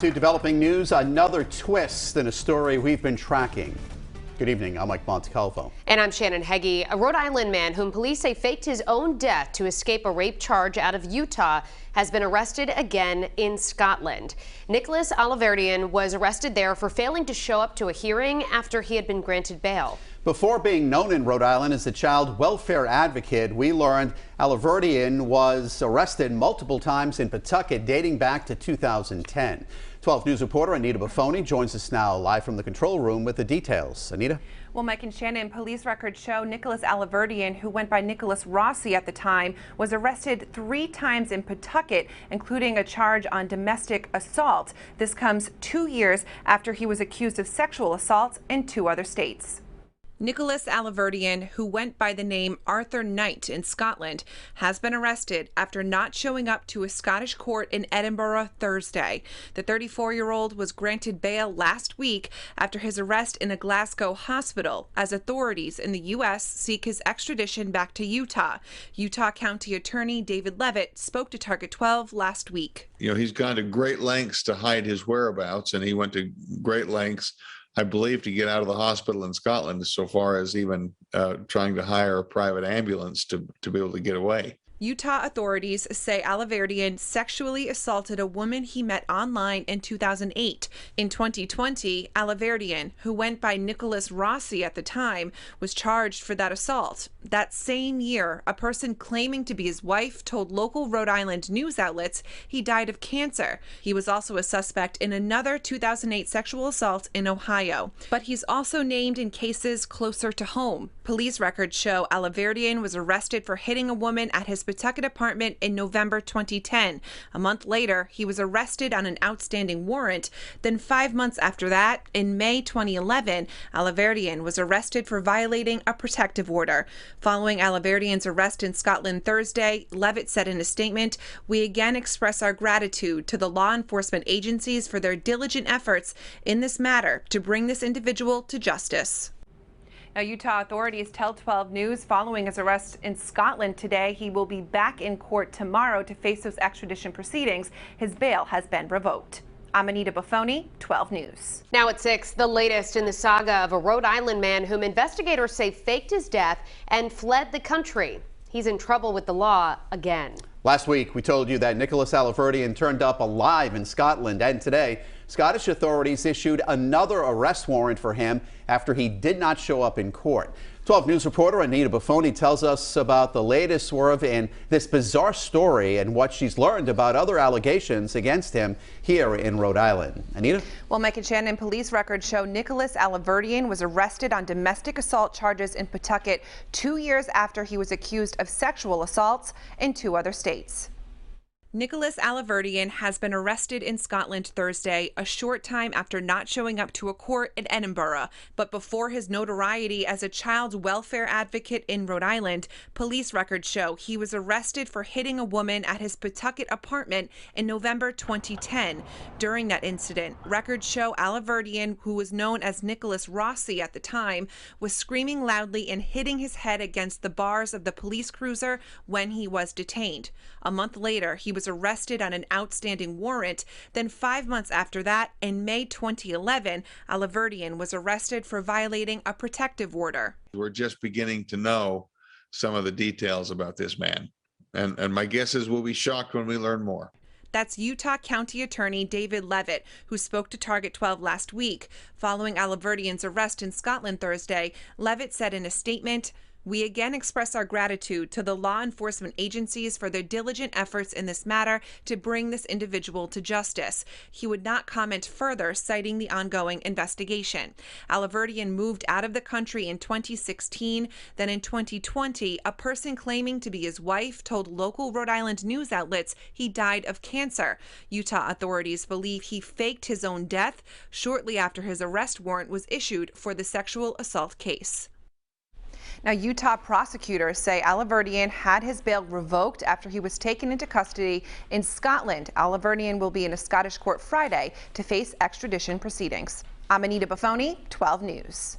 To developing news, another twist in a story we've been tracking. Good evening, I'm Mike Montecalvo. And I'm Shannon Heggie. A Rhode Island man whom police say faked his own death to escape a rape charge out of Utah has been arrested again in Scotland. Nicholas Alaverdian was arrested there for failing to show up to a hearing after he had been granted bail. Before being known in Rhode Island as a child welfare advocate, we learned Alaverdian was arrested multiple times in Pawtucket dating back to 2010. 12 News reporter Anita Buffoni joins us now live from the control room with the details. Anita? Well, Mike and Shannon, police records show Nicholas Alaverdian, who went by Nicholas Rossi at the time, was arrested 3 times in Pawtucket, including a charge on domestic assault. This comes 2 years after he was accused of sexual assault in 2 other states. Nicholas Alaverdian, who went by the name Arthur Knight in Scotland, has been arrested after not showing up to a Scottish court in Edinburgh Thursday. The 34-year-old was granted bail last week after his arrest in a Glasgow hospital, as authorities in the U.S. seek his extradition back to Utah. Utah County Attorney David Levitt spoke to Target 12 last week. You know, he's gone to great lengths to hide his whereabouts, and he went to great lengths, I believe, to get out of the hospital in Scotland, so far as even trying to hire a private ambulance to be able to get away. Utah authorities say Alaverdian sexually assaulted a woman he met online in 2008. In 2020, Alaverdian, who went by Nicholas Rossi at the time, was charged for that assault. That same year, a person claiming to be his wife told local Rhode Island news outlets he died of cancer. He was also a suspect in another 2008 sexual assault in Ohio. But he's also named in cases closer to home. Police records show Alaverdian was arrested for hitting a woman at his Pawtucket apartment in November 2010. A month later, he was arrested on an outstanding warrant. Then 5 months after that, in May 2011, Alaverdian was arrested for violating a protective order. Following Alaverdian's arrest in Scotland Thursday, Levitt said in a statement, "We again express our gratitude to the law enforcement agencies for their diligent efforts in this matter to bring this individual to justice." Now, Utah authorities tell 12 News following his arrest in Scotland today, he will be back in court tomorrow to face those extradition proceedings. His bail has been revoked. I'm Anita Buffoni, 12 News. Now at 6, the latest in the saga of a Rhode Island man whom investigators say faked his death and fled the country. He's in trouble with the law again. Last week, we told you that Nicholas Alaverdian turned up alive in Scotland, and today, Scottish authorities issued another arrest warrant for him after he did not show up in court. 12 News reporter Anita Buffoni tells us about the latest swerve in this bizarre story and what she's learned about other allegations against him here in Rhode Island. Anita? Well, Mike and Shannon, police records show Nicholas Alaverdian was arrested on domestic assault charges in Pawtucket 2 years after he was accused of sexual assaults in 2 other states. Nicholas Alaverdian has been arrested in Scotland Thursday, a short time after not showing up to a court in Edinburgh. But before his notoriety as a child welfare advocate in Rhode Island, police records show he was arrested for hitting a woman at his Pawtucket apartment in November 2010. During that incident, records show Alaverdian, who was known as Nicholas Rossi at the time, was screaming loudly and hitting his head against the bars of the police cruiser when he was detained. A month later, he was arrested on an outstanding warrant. Then 5 months after that, in May 2011, Alaverdian was arrested for violating a protective order. We're just beginning to know some of the details about this man. And my guess is we'll be shocked when we learn more. That's Utah County Attorney David Levitt, who spoke to Target 12 last week. Following Alaverdian's arrest in Scotland Thursday, Levitt said in a statement, "We again express our gratitude to the law enforcement agencies for their diligent efforts in this matter to bring this individual to justice." He would not comment further, citing the ongoing investigation. Alaverdian moved out of the country in 2016. Then in 2020, a person claiming to be his wife told local Rhode Island news outlets he died of cancer. Utah authorities believe he faked his own death shortly after his arrest warrant was issued for the sexual assault case. Now, Utah prosecutors say Alaverdian had his bail revoked after he was taken into custody in Scotland. Alaverdian will be in a Scottish court Friday to face extradition proceedings. I'm Anita Buffoni, 12 News.